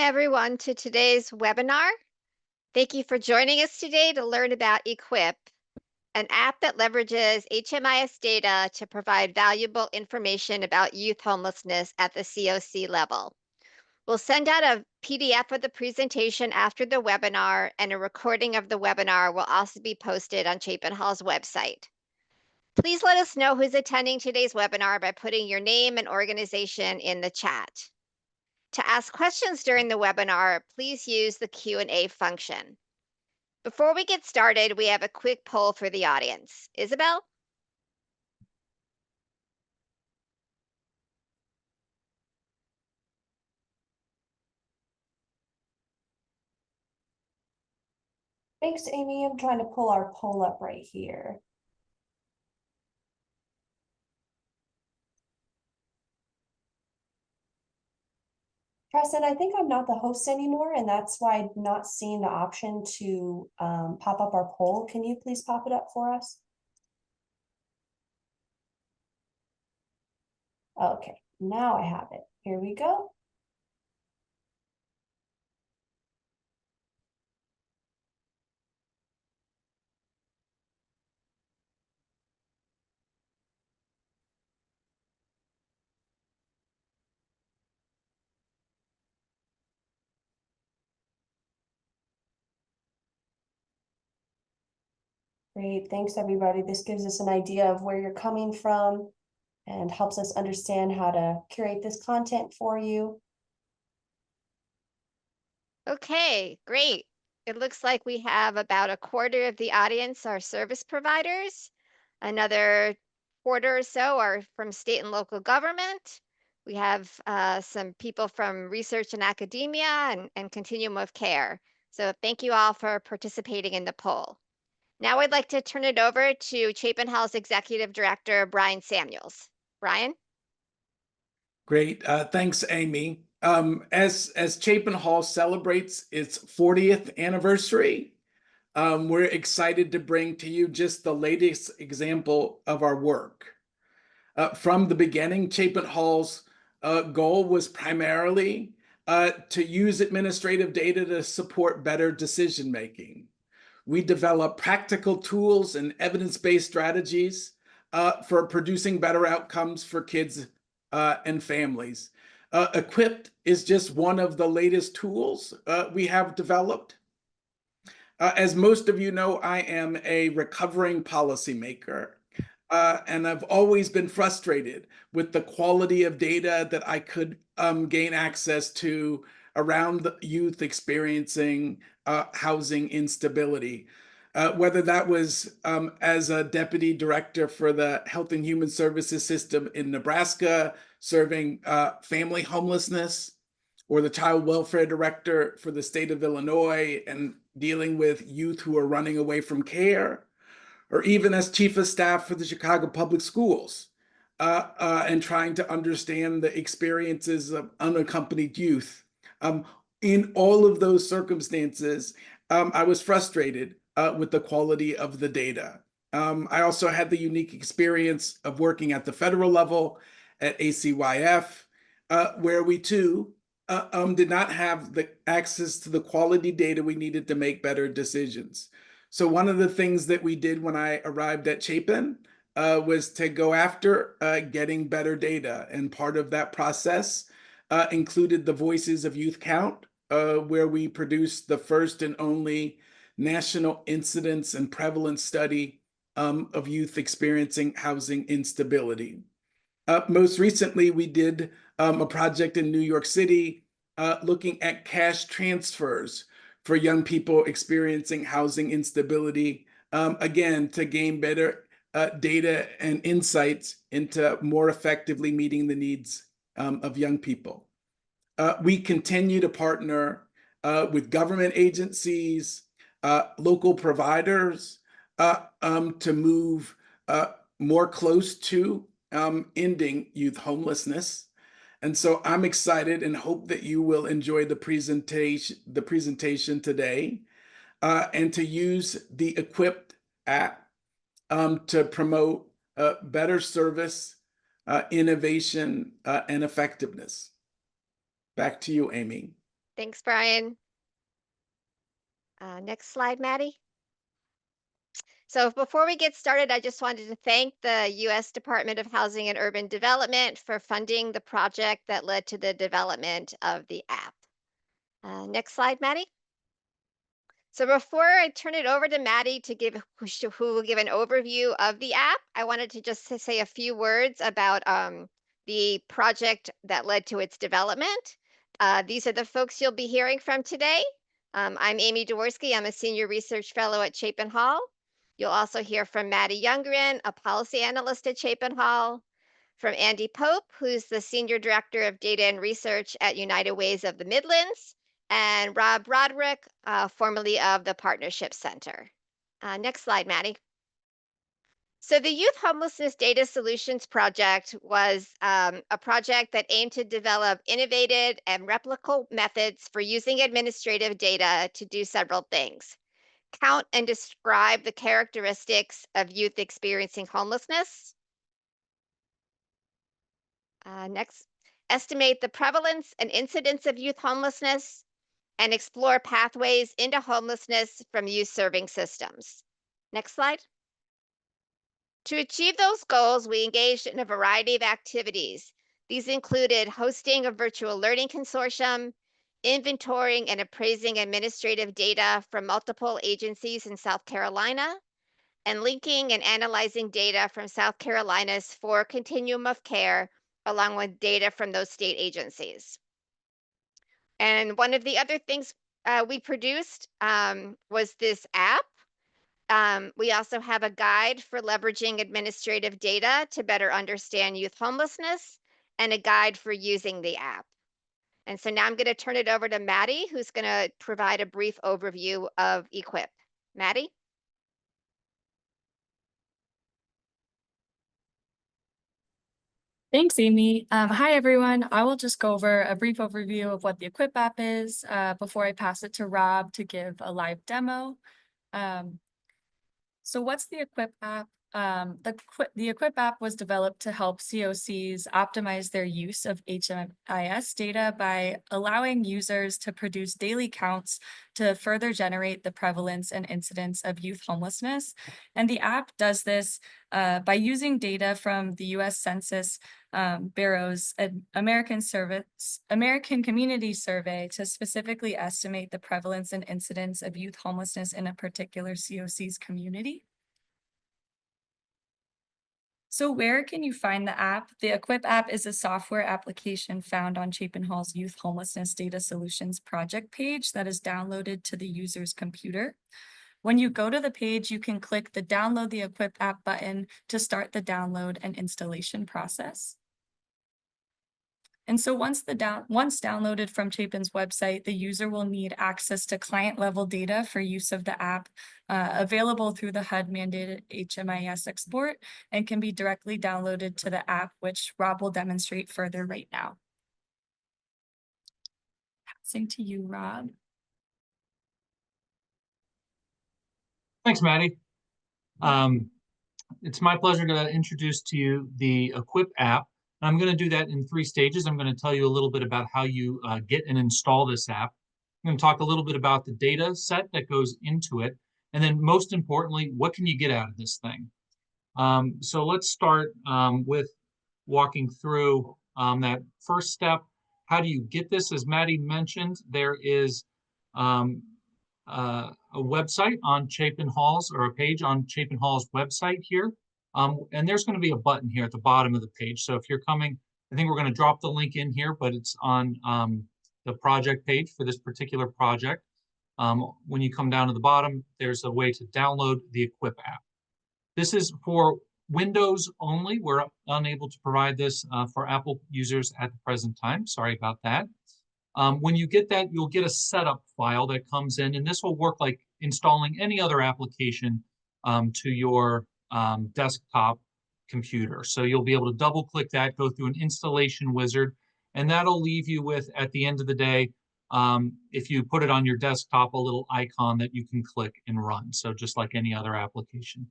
everyone to today's webinar. Thank you for joining us today to learn about Equip, an app that leverages HMIS data to provide valuable information about youth homelessness at the COC level. We'll send out a PDF of the presentation after the webinar, and a recording of the webinar will also be posted on Chapin Hall's website. Please let us know who's attending today's webinar by putting your name and organization in the chat. To ask questions during the webinar, please use the Q&A function. Before we get started, we have a quick poll for the audience. Isabel? Thanks, Amy. I'm trying to pull our poll up right here. Preston, I think I'm not the host anymore, and that's why I'm not seeing the option to pop up our poll. Can you please pop it up for us? Okay, now I have it. Here we go. Great, thanks everybody. This gives us an idea of where you're coming from and helps us understand how to curate this content for you. Okay, great. It looks like we have about a quarter of the audience are service providers. Another quarter or so are from state and local government. We have some people from research and academia and Continuum of Care. So thank you all for participating in the poll. Now I'd like to turn it over to Chapin Hall's Executive Director, Brian Samuels. Brian? Great. Thanks, Amy. As Chapin Hall celebrates its 40th anniversary, we're excited to bring to you just the latest example of our work. From the beginning, Chapin Hall's goal was primarily to use administrative data to support better decision-making. We develop practical tools and evidence-based strategies for producing better outcomes for kids and families. Equipped is just one of the latest tools we have developed. As most of you know, I am a recovering policymaker, and I've always been frustrated with the quality of data that I could gain access to around the youth experiencing housing instability. Whether that was as a deputy director for the Health and Human Services System in Nebraska, serving family homelessness, or the child welfare director for the state of Illinois and dealing with youth who are running away from care, or even as chief of staff for the Chicago Public Schools and trying to understand the experiences of unaccompanied youth. In all of those circumstances, I was frustrated with the quality of the data. I also had the unique experience of working at the federal level at ACYF, where we too did not have the access to the quality data we needed to make better decisions. So one of the things that we did when I arrived at Chapin was to go after getting better data. And part of that process included the Voices of Youth Count, where we produced the first and only national incidence and prevalence study of youth experiencing housing instability. Most recently, we did a project in New York City looking at cash transfers for young people experiencing housing instability, again, to gain better data and insights into more effectively meeting the needs of young people. We continue to partner with government agencies, local providers to move more close to ending youth homelessness. And so I'm excited and hope that you will enjoy the presentation today and to use the Equipped app to promote better service, innovation, and effectiveness. Back to you, Amy. Thanks, Brian. Next slide, Maddie. So before we get started, I just wanted to thank the U.S. Department of Housing and Urban Development for funding the project that led to the development of the app. Next slide, Maddie. So before I turn it over to Maddie to who will give an overview of the app, I wanted to just say a few words about the project that led to its development. These are the folks you'll be hearing from today. I'm Amy Dworsky. I'm a senior research fellow at Chapin Hall. You'll also hear from Maddie Youngren, a policy analyst at Chapin Hall, from Andy Pope, who's the senior director of data and research at United Ways of the Midlands, and Rob Brodrick, formerly of the Partnership Center. Next slide, Maddie. So the Youth Homelessness Data Solutions Project was a project that aimed to develop innovative and replicable methods for using administrative data to do several things. Count and describe the characteristics of youth experiencing homelessness. Next, estimate the prevalence and incidence of youth homelessness and explore pathways into homelessness from youth serving systems. Next slide. To achieve those goals, we engaged in a variety of activities. These included hosting a virtual learning consortium, inventorying and appraising administrative data from multiple agencies in South Carolina, and linking and analyzing data from South Carolina's 4 Continuum of Care, along with data from those state agencies. And one of the other things we produced was this app. We also have a guide for leveraging administrative data to better understand youth homelessness and a guide for using the app. And so now I'm going to turn it over to Maddie, who's going to provide a brief overview of EQUIP. Maddie? Thanks, Amy. Hi, everyone. I will just go over a brief overview of what the EQUIP app is before I pass it to Rob to give a live demo. So what's the EQUIP app? The EQUIP app was developed to help COCs optimize their use of HMIS data by allowing users to produce daily counts to further generate the prevalence and incidence of youth homelessness. And the app does this by using data from the U.S. Census Bureau's American Community Survey to specifically estimate the prevalence and incidence of youth homelessness in a particular COC's community. So where can you find the app? The EQUIP app is a software application found on Chapin Hall's Youth Homelessness Data Solutions project page that is downloaded to the user's computer. When you go to the page, you can click the Download the EQUIP app button to start the download and installation process. And so once downloaded from Chapin's website, the user will need access to client-level data for use of the app available through the HUD-mandated HMIS export and can be directly downloaded to the app, which Rob will demonstrate further right now. Passing to you, Rob. Thanks, Maddie. It's my pleasure to introduce to you the EQUIP app. I'm going to do that in 3 stages. I'm going to tell you a little bit about how you get and install this app. I'm going to talk a little bit about the data set that goes into it. And then most importantly, what can you get out of this thing? So let's start with walking through that first step. How do you get this? As Maddie mentioned, there is a website on Chapin Hall's, or a page on Chapin Hall's website here. And there's going to be a button here at the bottom of the page. So if you're coming, I think we're going to drop the link in here, but it's on the project page for this particular project. When you come down to the bottom, there's a way to download the EQUIP app. This is for Windows only. We're unable to provide this for Apple users at the present time. Sorry about that. When you get that, you'll get a setup file that comes in, and this will work like installing any other application to your desktop computer. So you'll be able to double click that, go through an installation wizard, and that'll leave you with, at the end of the day, if you put it on your desktop, a little icon that you can click and run. So just like any other application.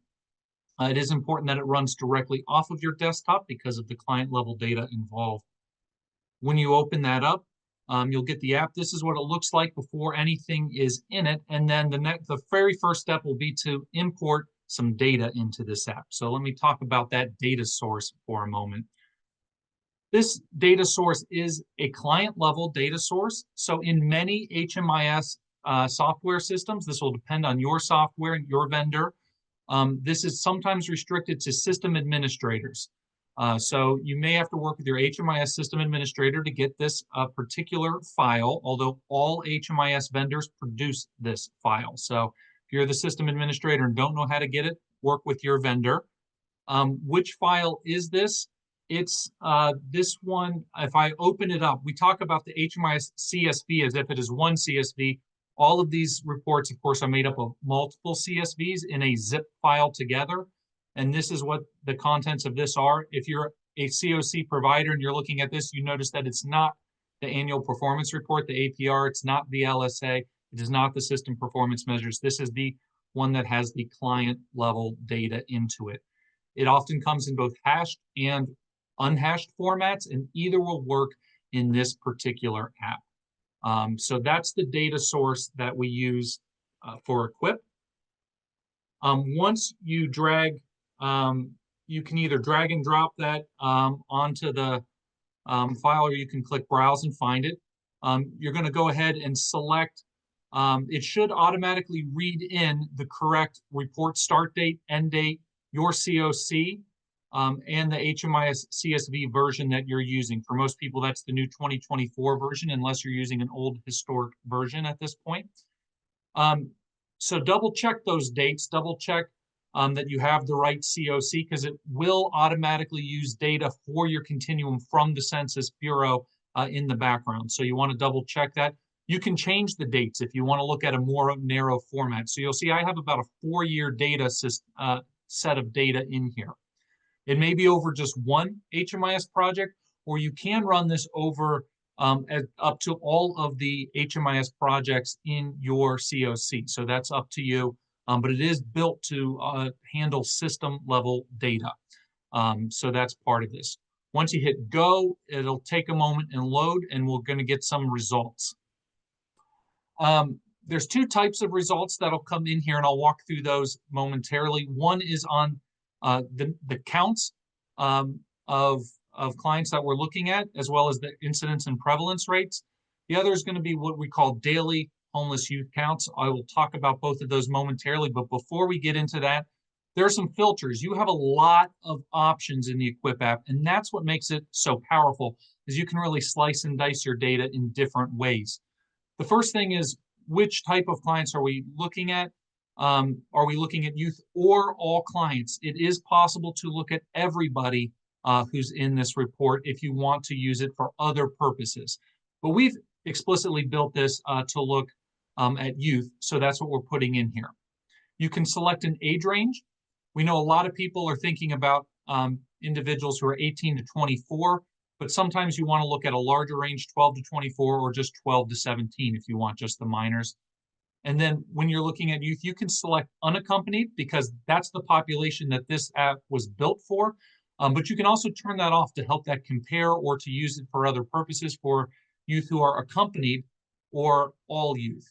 It is important that it runs directly off of your desktop because of the client level data involved. When you open that up, You'll get the app. This is what it looks like before anything is in it. And then the very first step will be to import some data into this app. So let me talk about that data source for a moment. This data source is a client level data source. So in many HMIS software systems, this will depend on your software and your vendor. This is sometimes restricted to system administrators. So you may have to work with your HMIS system administrator to get this particular file, although all HMIS vendors produce this file. So if you're the system administrator and don't know how to get it, work with your vendor. Which file is this? It's this one. If I open it up, we talk about the HMIS CSV as if it is one CSV. All of these reports, of course, are made up of multiple CSVs in a zip file together. And this is what the contents of this are. If you're a COC provider and you're looking at this, you notice that it's not the annual performance report, the APR, it's not the LSA, it is not the system performance measures. This is the one that has the client level data into it. It often comes in both hashed and unhashed formats, and either will work in this particular app. So that's the data source that we use for Equip. Once you drag, you can either drag and drop that onto the file, or you can click Browse and find it. You're going to go ahead and select, it should automatically read in the correct report start date, end date, your COC, and the HMIS CSV version that you're using. For most people, that's the new 2024 version, unless you're using an old historic version at this point. So double check those dates, double check that you have the right COC, because it will automatically use data for your continuum from the Census Bureau in the background. So you want to double check that. You can change the dates if you want to look at a more narrow format. So you'll see I have about a 4-year data set of data in here. It may be over just one HMIS project, or you can run this over up to all of the HMIS projects in your COC. So that's up to you, but it is built to handle system level data. So that's part of this. Once you hit go, it'll take a moment and load, and we're going to get some results. There's 2 types of results that'll come in here, and I'll walk through those momentarily. One is on the counts of clients that we're looking at, as well as the incidence and prevalence rates. The other is going to be what we call daily homeless youth counts. I will talk about both of those momentarily, but before we get into that, there are some filters. You have a lot of options in the Equip app, and that's what makes it so powerful, is you can really slice and dice your data in different ways. The first thing is, which type of clients are we looking at? Are we looking at youth or all clients? It is possible to look at everybody who's in this report if you want to use it for other purposes. But we've explicitly built this to look at youth, so that's what we're putting in here. You can select an age range. We know a lot of people are thinking about individuals who are 18 to 24, but sometimes you want to look at a larger range, 12 to 24, or just 12 to 17 if you want just the minors. And then when you're looking at youth, you can select unaccompanied, because that's the population that this app was built for. But you can also turn that off to help that compare, or to use it for other purposes for youth who are accompanied or all youth.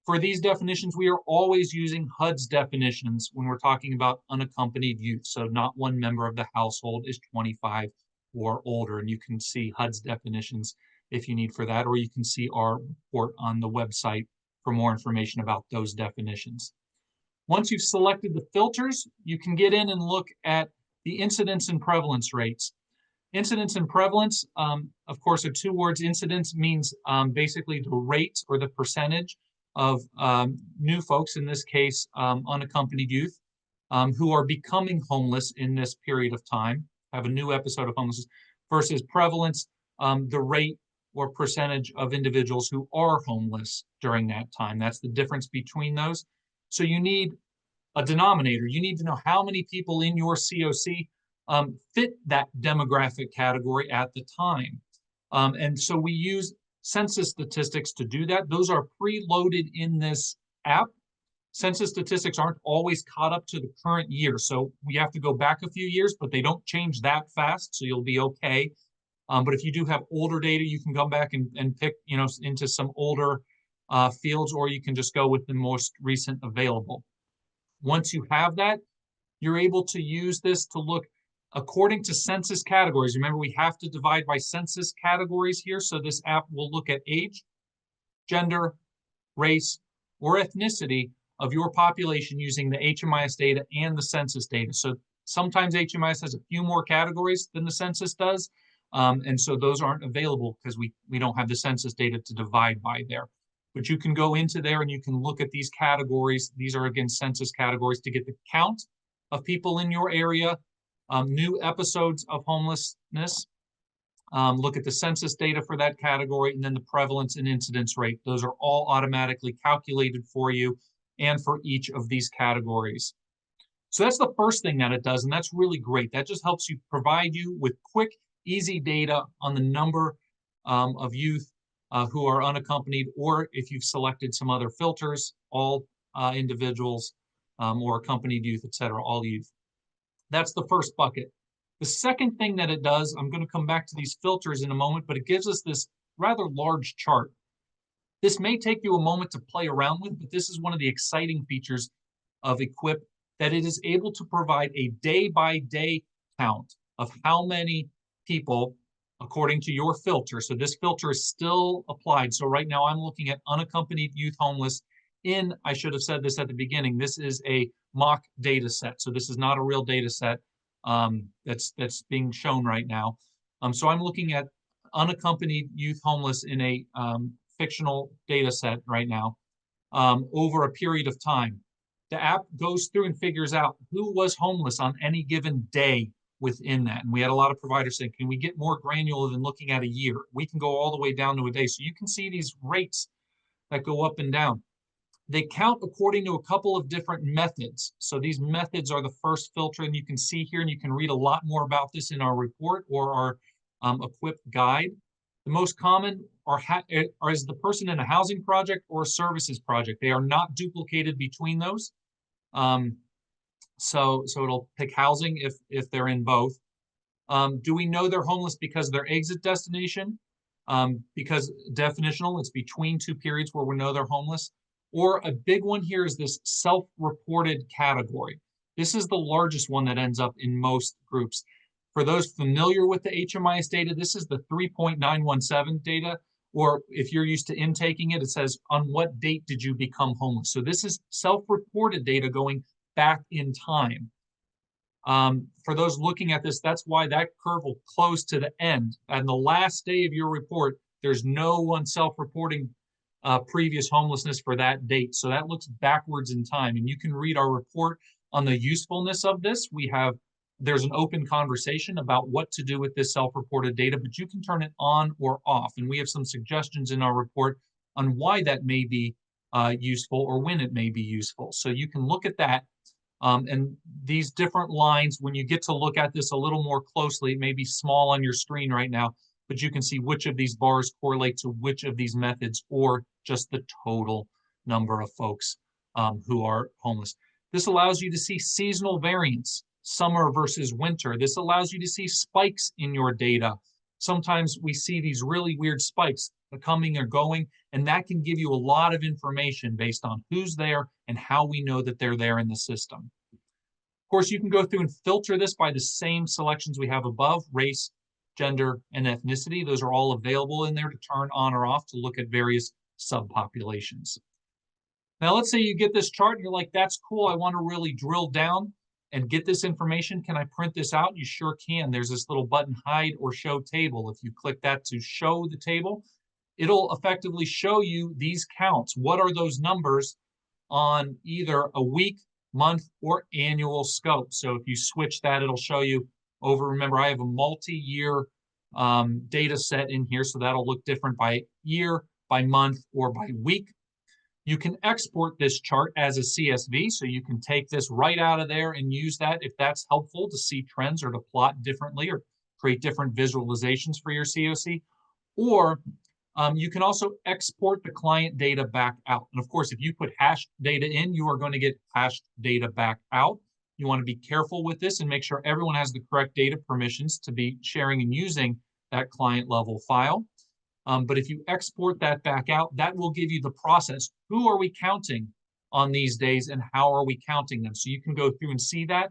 For these definitions, we are always using HUD's definitions when we're talking about unaccompanied youth. So not one member of the household is 25 or older. And you can see HUD's definitions if you need for that, or you can see our report on the website for more information about those definitions. Once you've selected the filters, you can get in and look at the incidence and prevalence rates. Incidence and prevalence, of course, are 2 words. Incidence means basically the rate or the percentage of new folks, in this case, unaccompanied youth, who are becoming homeless in this period of time, have a new episode of homelessness, versus prevalence, the rate or percentage of individuals who are homeless during that time. That's the difference between those. So you need a denominator. You need to know how many people in your COC fit that demographic category at the time. And so we use census statistics to do that. Those are preloaded in this app. Census statistics aren't always caught up to the current year. So we have to go back a few years, but they don't change that fast. So you'll be okay. But if you do have older data, you can come back and pick, into some older fields, or you can just go with the most recent available. Once you have that, you're able to use this to look according to census categories. Remember, we have to divide by census categories here. So this app will look at age, gender, race, or ethnicity of your population using the HMIS data and the census data. So sometimes HMIS has a few more categories than the census does. And so those aren't available because we don't have the census data to divide by there. But you can go into there and you can look at these categories. These are, again, census categories to get the count of people in your area, new episodes of homelessness, look at the census data for that category, and then the prevalence and incidence rate. Those are all automatically calculated for you and for each of these categories. So that's the first thing that it does, and that's really great. That just helps you provide you with quick, easy data on the number of youth who are unaccompanied, or if you've selected some other filters, all individuals or accompanied youth, et cetera, all youth. That's the first bucket. The second thing that it does, I'm going to come back to these filters in a moment, but it gives us this rather large chart. This may take you a moment to play around with, but this is one of the exciting features of Equip, that it is able to provide a day-by-day count of how many people, according to your filter. So this filter is still applied. So right now I'm looking at unaccompanied youth homeless in, I should have said this at the beginning, this is a mock data set. So this is not a real data set that's being shown right now. So I'm looking at unaccompanied youth homeless in a fictional data set right now over a period of time. The app goes through and figures out who was homeless on any given day within that. And we had a lot of providers saying, can we get more granular than looking at a year? We can go all the way down to a day. So you can see these rates that go up and down. They count according to a couple of different methods. So these methods are the first filter, and you can see here, and you can read a lot more about this in our report or our Equip guide. The most common is the person in a housing project or a services project. They are not duplicated between those. So it'll pick housing if they're in both. Do we know they're homeless because of their exit destination? Because definitional, it's between two periods where we know they're homeless. Or a big one here is this self-reported category. This is the largest one that ends up in most groups. For those familiar with the HMIS data, this is the 3.917 data, or if you're used to intaking it, it says, on what date did you become homeless? So this is self-reported data going back in time. For those looking at this, that's why that curve will close to the end. And the last day of your report, there's no one self-reporting previous homelessness for that date. So that looks backwards in time. And you can read our report on the usefulness of this. There's an open conversation about what to do with this self-reported data, but you can turn it on or off. And we have some suggestions in our report on why that may be useful or when it may be useful. So you can look at that. And these different lines, when you get to look at this a little more closely, it may be small on your screen right now, but you can see which of these bars correlate to which of these methods, or just the total number of folks who are homeless. This allows you to see seasonal variance, summer versus winter. This allows you to see spikes in your data. Sometimes we see these really weird spikes coming or going, and that can give you a lot of information based on who's there and how we know that they're there in the system. Of course, you can go through and filter this by the same selections we have above: race, gender, and ethnicity. Those are all available in there to turn on or off to look at various subpopulations. Now, let's say you get this chart and you're like, that's cool, I want to really drill down and get this information. Can I print this out? You sure can. There's this little button, hide or show table. If you click that to show the table, it'll effectively show you these counts. What are those numbers on either a week, month, or annual scope? So if you switch that, it'll show you over, remember, I have a multi-year data set in here, so that'll look different by year, by month, or by week. You can export this chart as a CSV, so you can take this right out of there and use that if that's helpful to see trends or to plot differently or create different visualizations for your COC. Or you can also export the client data back out. And of course, if you put hashed data in, you are going to get hashed data back out. You want to be careful with this and make sure everyone has the correct data permissions to be sharing and using that client level file. But if you export that back out, that will give you the process. Who are we counting on these days and how are we counting them? So you can go through and see that.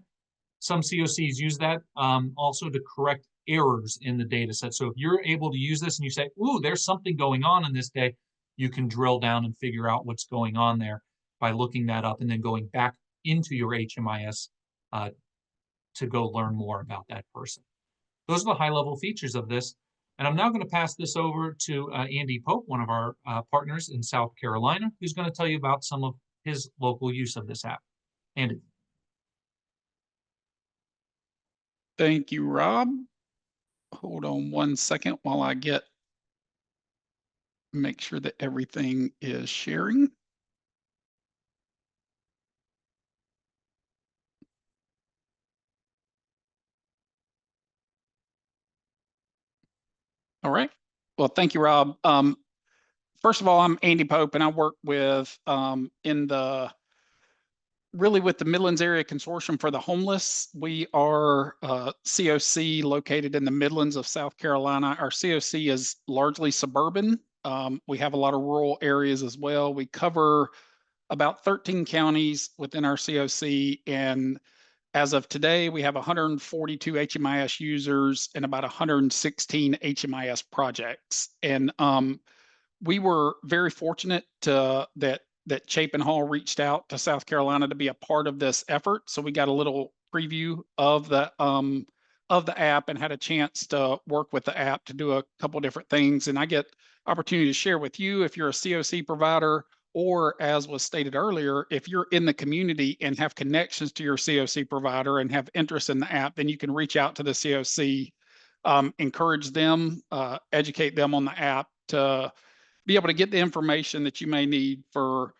Some COCs use that also to correct errors in the data set. So if you're able to use this and you say, ooh, there's something going on in this day, you can drill down and figure out what's going on there by looking that up and then going back into your HMIS to go learn more about that person. Those are the high level features of this. And I'm now going to pass this over to Andy Pope, one of our partners in South Carolina, who's going to tell you about some of his local use of this app. Andy. Thank you, Rob. Hold on one second while I make sure that everything is sharing. All right. Well, thank you, Rob. First of all, I'm Andy Pope, and I work with with the Midlands Area Consortium for the Homeless. We are COC located in the Midlands of South Carolina. Our COC is largely suburban. We have a lot of rural areas as well. We cover about 13 counties within our COC, and as of today, we have 142 HMIS users and about 116 HMIS projects. And we were very fortunate that Chapin Hall reached out to South Carolina to be a part of this effort. So we got a little preview of the app and had a chance to work with the app to do a couple different things. And I get opportunity to share with you if you're a COC provider, or as was stated earlier, if you're in the community and have connections to your COC provider and have interest in the app, then you can reach out to the COC, encourage them, educate them on the app to be able to get the information that you may need for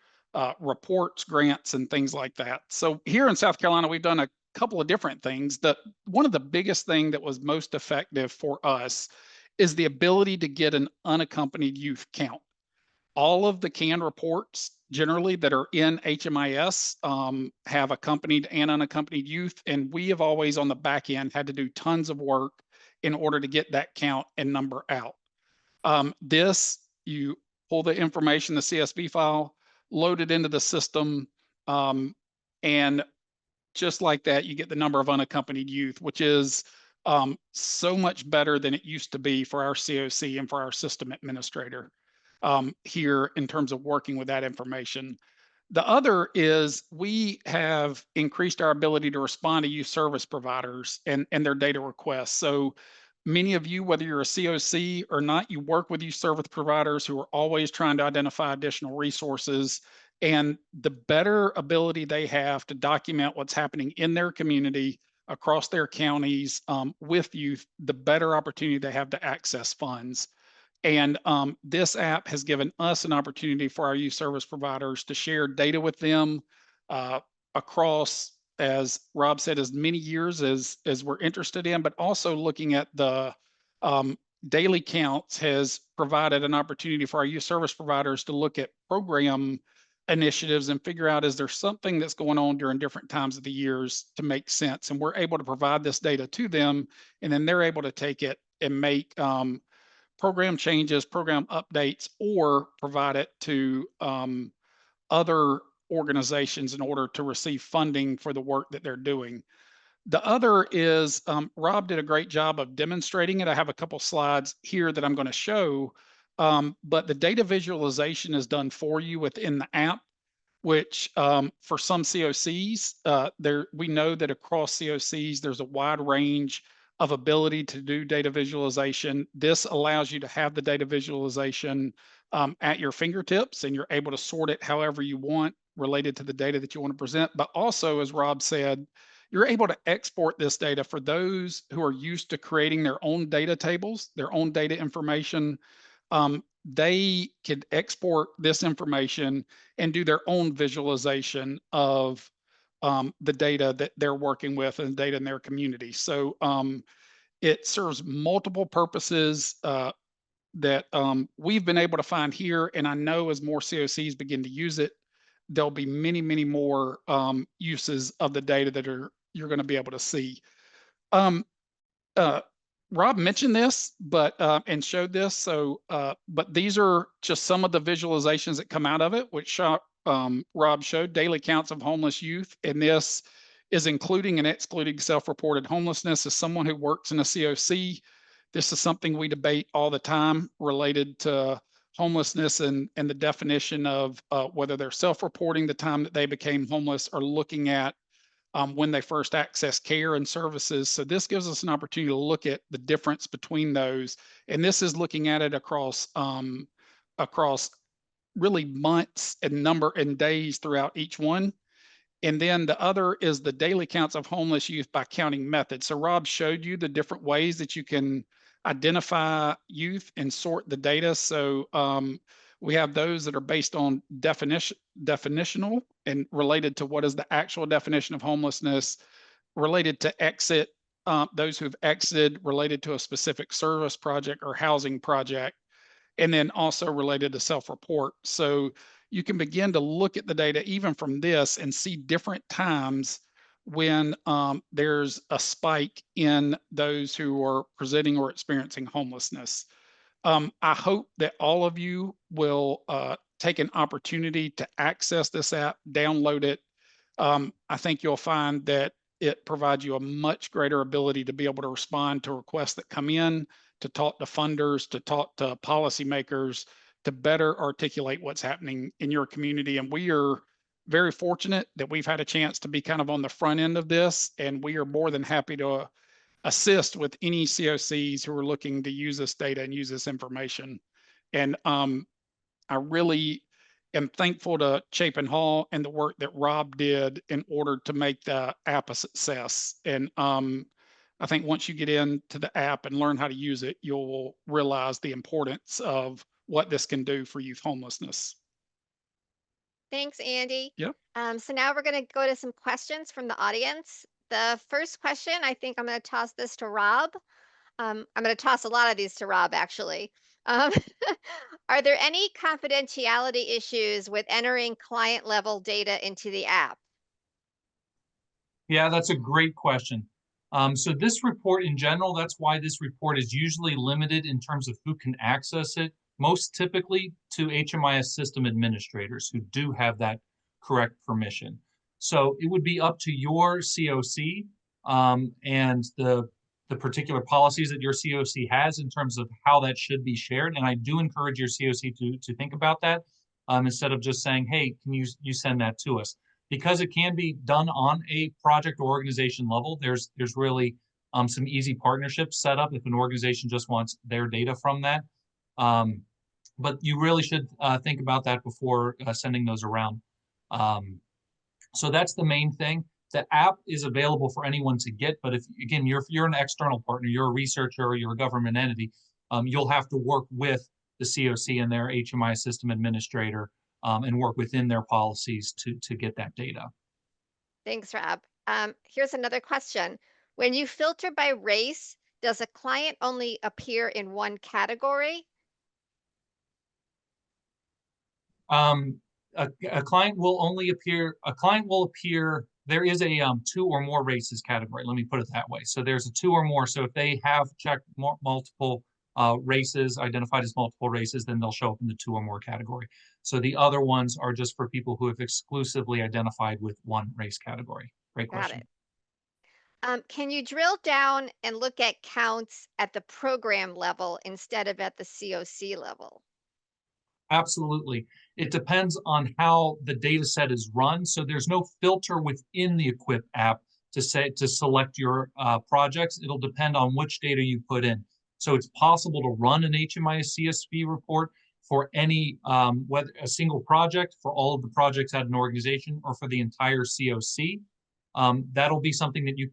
reports, grants, and things like that. So here in South Carolina, we've done a couple of different things. One of the biggest thing that was most effective for us is the ability to get an unaccompanied youth count. All of the canned reports generally that are in HMIS have accompanied and unaccompanied youth, and we have always on the back end had to do tons of work in order to get that count and number out. You pull the information, the CSV file, load it into the system, and just like that, you get the number of unaccompanied youth, which is so much better than it used to be for our COC and for our system administrator here in terms of working with that information. The other is we have increased our ability to respond to youth service providers and their data requests. So many of you, whether you're a COC or not, you work with youth service providers who are always trying to identify additional resources. And the better ability they have to document what's happening in their community across their counties with youth, the better opportunity they have to access funds. And this app has given us an opportunity for our youth service providers to share data with them across, as Rob said, as many years as we're interested in, but also looking at the daily counts has provided an opportunity for our youth service providers to look at program initiatives and figure out, is there something that's going on during different times of the years to make sense? And we're able to provide this data to them, and then they're able to take it and make program changes, program updates, or provide it to other organizations in order to receive funding for the work that they're doing. The other is Rob did a great job of demonstrating it. I have a couple slides here that I'm going to show, but the data visualization is done for you within the app, which for some COCs, we know that across COCs, there's a wide range of ability to do data visualization. This allows you to have the data visualization at your fingertips, and you're able to sort it however you want related to the data that you want to present. But also, as Rob said, you're able to export this data for those who are used to creating their own data tables, their own data information. They could export this information and do their own visualization of the data that they're working with and data in their community. So it serves multiple purposes that we've been able to find here. And I know as more COCs begin to use it, there'll be many, many more uses of the data that you're going to be able to see. Rob mentioned this, but and showed this. So, but these are just some of the visualizations that come out of it, which Rob showed daily counts of homeless youth. And this is including and excluding self-reported homelessness. As someone who works in a COC, this is something we debate all the time related to homelessness and the definition of whether they're self-reporting the time that they became homeless or looking at when they first access care and services. So this gives us an opportunity to look at the difference between those. And this is looking at it across really months and number and days throughout each one. And then the other is the daily counts of homeless youth by counting method. So Rob showed you the different ways that you can identify youth and sort the data. So we have those that are based on definitional and related to what is the actual definition of homelessness, related to exit, those who've exited related to a specific service project or housing project, and then also related to self-report. So you can begin to look at the data even from this and see different times when there's a spike in those who are presenting or experiencing homelessness. I hope that all of you will take an opportunity to access this app, download it. I think you'll find that it provides you a much greater ability to be able to respond to requests that come in, to talk to funders, to talk to policymakers, to better articulate what's happening in your community. And we are very fortunate that we've had a chance to be kind of on the front end of this, and we are more than happy to assist with any COCs who are looking to use this data and use this information. And I really am thankful to Chapin Hall and the work that Rob did in order to make the app a success. And I think once you get into the app and learn how to use it, you'll realize the importance of what this can do for youth homelessness. Thanks, Andy. Yep. So now we're going to go to some questions from the audience. The first question, I think I'm going to toss this to Rob. I'm going to toss a lot of these to Rob, actually. Are there any confidentiality issues with entering client level data into the app? Yeah, that's a great question. So this report in general, that's why this report is usually limited in terms of who can access it, most typically to HMIS system administrators who do have that correct permission. So it would be up to your COC and the particular policies that your COC has in terms of how that should be shared. And I do encourage your COC to think about that instead of just saying, hey, can you send that to us? Because it can be done on a project or organization level, there's really some easy partnerships set up if an organization just wants their data from that. But you really should think about that before sending those around. So that's the main thing. The app is available for anyone to get, but if you're an external partner, you're a researcher or you're a government entity, you'll have to work with the COC and their HMI system administrator and work within their policies to get that data. Thanks, Rob. Here's another question. When you filter by race, does a client only appear in one category? A client will appear, there is a 2 or more races category. Let me put it that way. So there's a 2 or more. So if they have checked multiple races, identified as multiple races, then they'll show up in the 2 or more category. So the other ones are just for people who have exclusively identified with one race category. Great question. Got it. Can you drill down and look at counts at the program level instead of at the COC level? Absolutely. It depends on how the data set is run. So there's no filter within the Equip app to select your projects. It'll depend on which data you put in. So it's possible to run an HMIS CSV report for any, whether a single project, for all of the projects at an organization, or for the entire COC. That'll be something that you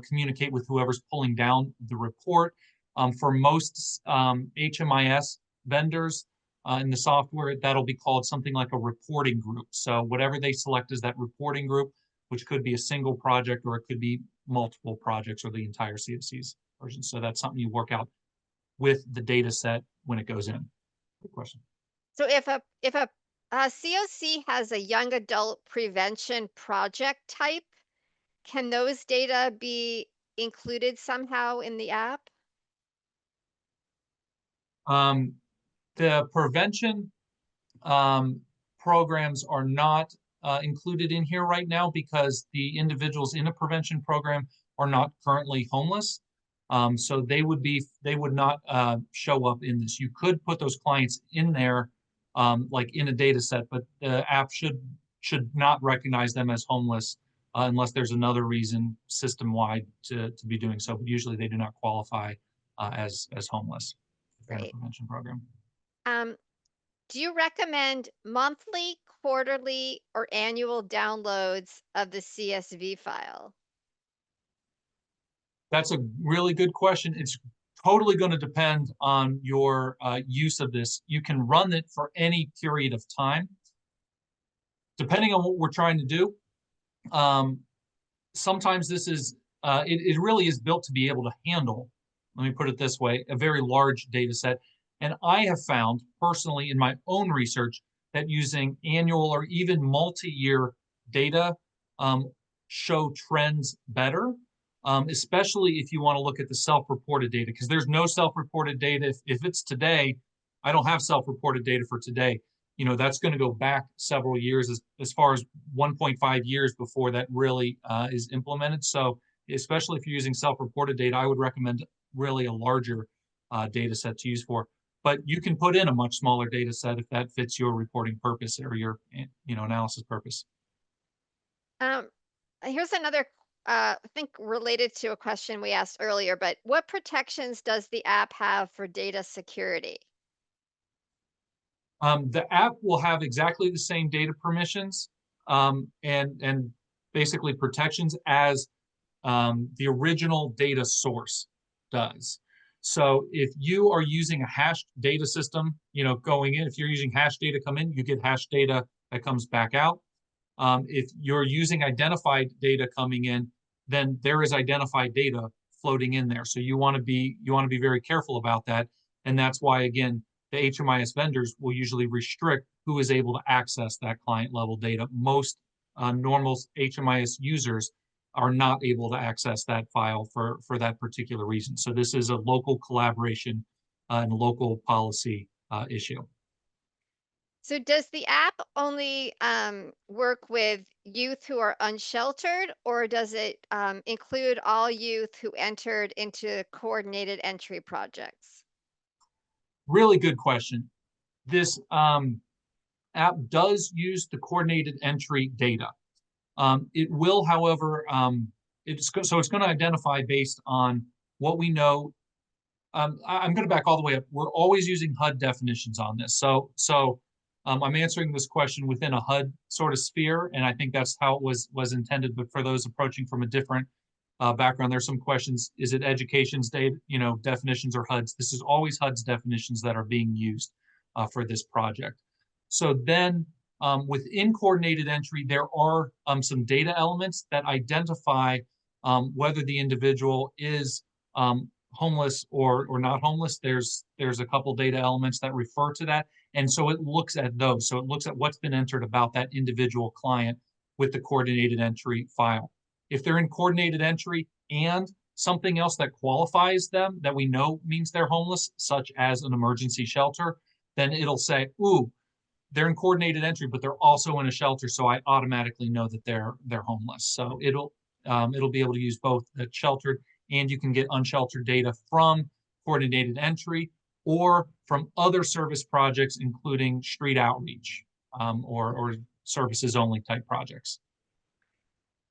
communicate with whoever's pulling down the report. For most HMIS vendors, in the software, that'll be called something like a reporting group. So whatever they select as that reporting group, which could be a single project or it could be multiple projects or the entire COC's version. So that's something you work out with the data set when it goes in. Good question. So if a COC has a young adult prevention project type, can those data be included somehow in the app? The prevention programs are not included in here right now because the individuals in a prevention program are not currently homeless. So they would not show up in this. You could put those clients in there, like in a data set, but the app should not recognize them as homeless unless there's another reason system-wide to be doing so. But usually they do not qualify as homeless in a Great. prevention program. Do you recommend monthly, quarterly, or annual downloads of the CSV file? That's a really good question. It's totally going to depend on your use of this. You can run it for any period of time. Depending on what we're trying to do, sometimes this is, it really is built to be able to handle, let me put it this way, a very large data set. And I have found personally in my own research that using annual or even multi-year data show trends better, especially if you want to look at the self-reported data, because there's no self-reported data. If it's today, I don't have self-reported data for today. You know, that's going to go back several years, as far as 1.5 years before that really is implemented. So especially if you're using self-reported data, I would recommend really a larger data set to use for. But you can put in a much smaller data set if that fits your reporting purpose or your analysis purpose. Here's another, I think related to a question we asked earlier, but what protections does the app have for data security? The app will have exactly the same data permissions and basically protections as the original data source does. So if you are using a hashed data system, going in, if you're using hash data come in, you get hash data that comes back out. If you're using identified data coming in, then there is identified data floating in there. So you want to be very careful about that. And that's why, again, the HMIS vendors will usually restrict who is able to access that client level data. Most normal HMIS users are not able to access that file for that particular reason. So this is a local collaboration and local policy issue. So does the app only work with youth who are unsheltered, or does it include all youth who entered into coordinated entry projects? Really good question. This app does use the coordinated entry data. It will, however, it's going to identify based on what we know. I'm going to back all the way up. We're always using HUD definitions on this. So I'm answering this question within a HUD sort of sphere, and I think that's how it was intended. But for those approaching from a different background, there's some questions. Is it education's data, definitions or HUDs? This is always HUD's definitions that are being used for this project. So then within coordinated entry, there are some data elements that identify whether the individual is homeless or not homeless. There's a couple data elements that refer to that. And so it looks at those. So it looks at what's been entered about that individual client with the coordinated entry file. If they're in coordinated entry and something else that qualifies them that we know means they're homeless, such as an emergency shelter, then it'll say, ooh, they're in coordinated entry, but they're also in a shelter. So I automatically know that they're homeless. So it'll be able to use both the sheltered, and you can get unsheltered data from coordinated entry or from other service projects, including street outreach or services only type projects.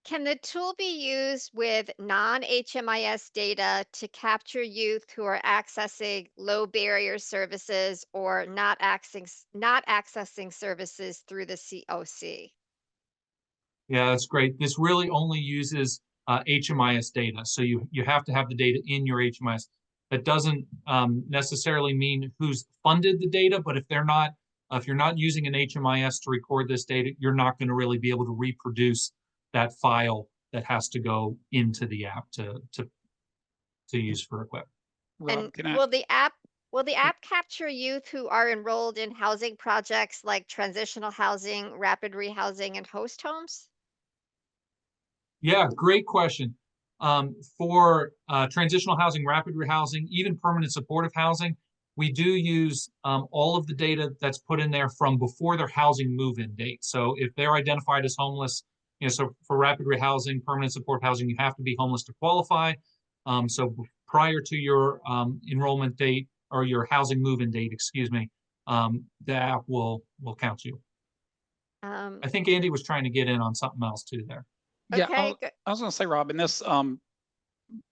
Can the tool be used with non-HMIS data to capture youth who are accessing low barrier services or not accessing services through the COC? Yeah, that's great. This really only uses HMIS data. So you have to have the data in your HMIS. That doesn't necessarily mean who's funded the data, but if you're not using an HMIS to record this data, you're not going to really be able to reproduce that file that has to go into the app to use for Equip. And will the app capture youth who are enrolled in housing projects like transitional housing, rapid rehousing, and host homes? Yeah, great question. For transitional housing, rapid rehousing, even permanent supportive housing, we do use all of the data that's put in there from before their housing move-in date. So if they're identified as homeless, so for rapid rehousing, permanent support housing, you have to be homeless to qualify. So prior to your enrollment date or your housing move-in date, excuse me, the app will count you. I think Andy was trying to get in on something else too there. Yeah, Okay, good. I was going to say, Robin, this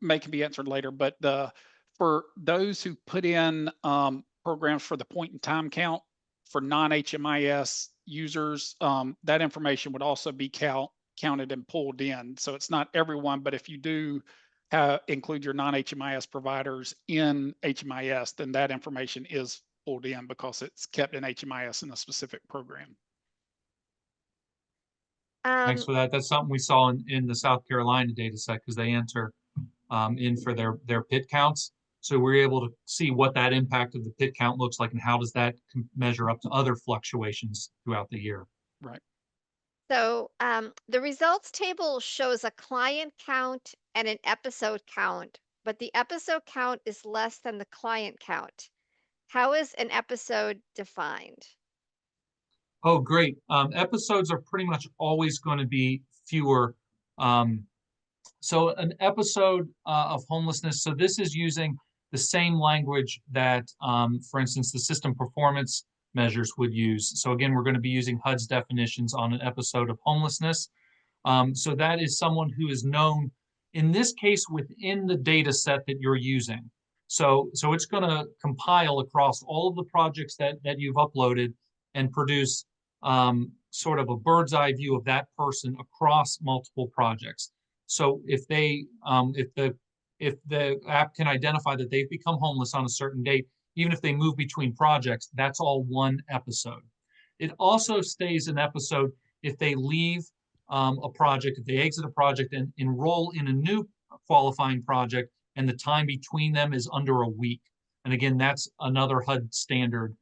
may can be answered later, but for those who put in programs for the point in time count for non-HMIS users, that information would also be counted and pulled in. So it's not everyone, but if you do include your non-HMIS providers in HMIS, then that information is pulled in because it's kept in HMIS in a specific program. Thanks for that. That's something we saw in the South Carolina data set because they enter in for their PIT counts. So we're able to see what that impact of the PIT count looks like and how does that measure up to other fluctuations throughout the year. Right. So the results table shows a client count and an episode count, but the episode count is less than the client count. How is an episode defined? Oh, great. Episodes are pretty much always going to be fewer. So an episode of homelessness, so this is using the same language that, for instance, the system performance measures would use. So again, we're going to be using HUD's definitions on an episode of homelessness. So that is someone who is known, in this case, within the data set that you're using. So it's going to compile across all of the projects that you've uploaded and produce sort of a bird's eye view of that person across multiple projects. So if the app can identify that they've become homeless on a certain date, even if they move between projects, that's all one episode. It also stays an episode if they leave a project, if they exit a project and enroll in a new qualifying project, and the time between them is under a week. And again, that's another HUD standard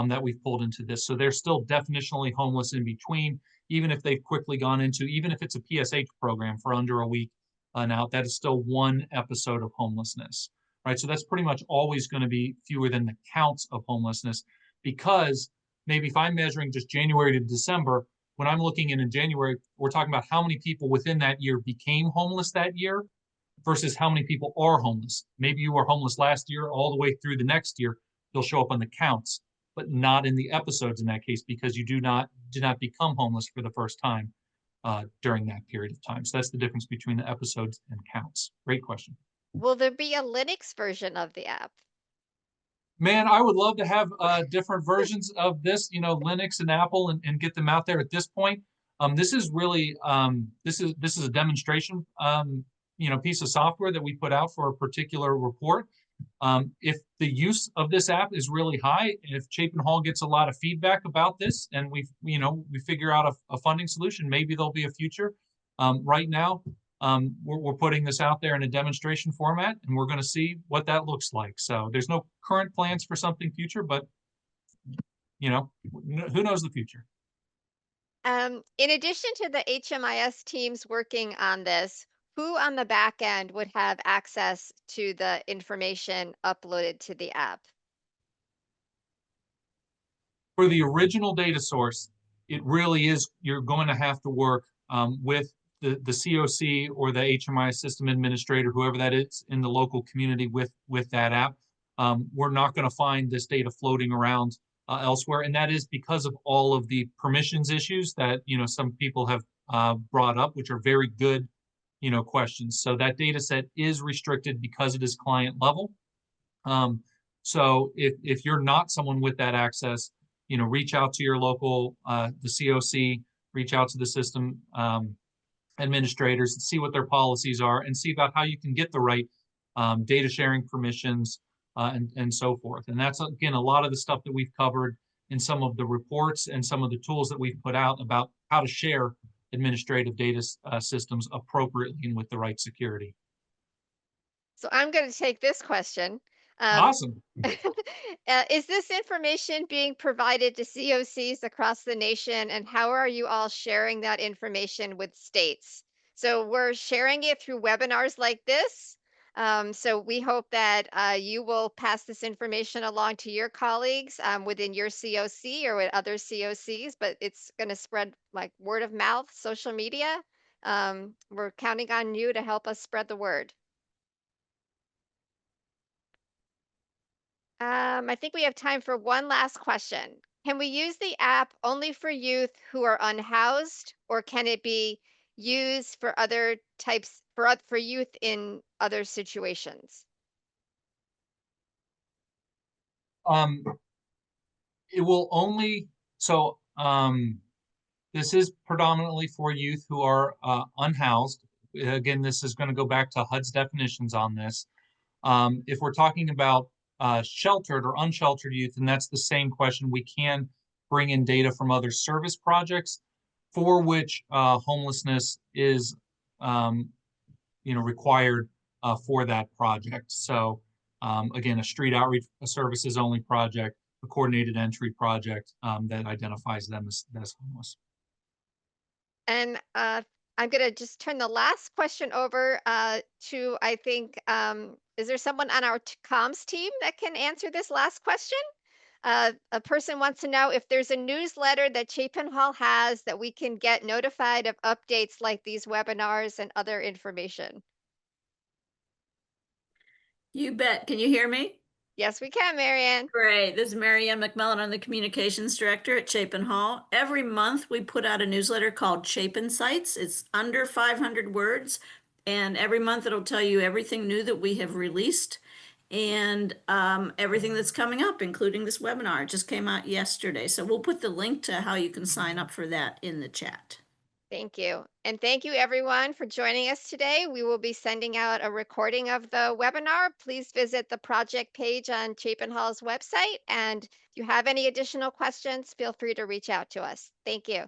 that we've pulled into this. So they're still definitionally homeless in between, even if they've quickly gone into, even if it's a PSH program for under a week now, that is still one episode of homelessness, right? So that's pretty much always going to be fewer than the counts of homelessness, because maybe if I'm measuring just January to December, when I'm looking in January, we're talking about how many people within that year became homeless that year versus how many people are homeless. Maybe you were homeless last year all the way through the next year. They'll show up on the counts, but not in the episodes in that case, because you did not become homeless for the first time during that period of time. So that's the difference between the episodes and counts. Great question. Will there be a Linux version of the app? Man, I would love to have different versions of this, Linux and Apple, and get them out there at this point. This is really this is a demonstration piece of software that we put out for a particular report. If the use of this app is really high, if Chapin Hall gets a lot of feedback about this, and we figure out a funding solution, maybe there'll be a future. Right now, we're putting this out there in a demonstration format, and we're going to see what that looks like. So there's no current plans for something future, but who knows the future? In addition to the HMIS teams working on this, who on the back end would have access to the information uploaded to the app? For the original data source, it really is, you're going to have to work with the COC or the HMIS system administrator, whoever that is in the local community with that app. We're not going to find this data floating around elsewhere, and that is because of all of the permissions issues that some people have brought up, which are very good questions. So that data set is restricted because it is client level. So if you're not someone with that access, reach out to your local, the COC, reach out to the system administrators and see what their policies are and see about how you can get the right data sharing permissions and so forth. And that's, again, a lot of the stuff that we've covered in some of the reports and some of the tools that we've put out about how to share administrative data systems appropriately and with the right security. So I'm going to take this question. Awesome. Is this information being provided to COCs across the nation, and how are you all sharing that information with states? So we're sharing it through webinars like this. So we hope that you will pass this information along to your colleagues within your COC or with other COCs, but it's going to spread like word of mouth, social media. We're counting on you to help us spread the word. I think we have time for one last question. Can we use the app only for youth who are unhoused, or can it be used for other types for youth in other situations? It will only, so, this is predominantly for youth who are unhoused. Again, this is going to go back to HUD's definitions on this. If we're talking about sheltered or unsheltered youth, and that's the same question, we can bring in data from other service projects for which homelessness is, required for that project. So again, a street outreach services only project, a coordinated entry project that identifies them as homeless. And I'm going to just turn the last question over to, I think, is there someone on our comms team that can answer this last question? A person wants to know if there's a newsletter that Chapin Hall has that we can get notified of updates like these webinars and other information. You bet. Can you hear me? Yes, we can, Marianne. Great. This is Marianne McMillan. I'm the communications director at Chapin Hall. Every month we put out a newsletter called Chapin Sites. It's under 500 words. And every month it'll tell you everything new that we have released and everything that's coming up, including this webinar. It just came out yesterday. So we'll put the link to how you can sign up for that in the chat. Thank you. And thank you everyone for joining us today. We will be sending out a recording of the webinar. Please visit the project page on Chapin Hall's website. And if you have any additional questions, feel free to reach out to us. Thank you.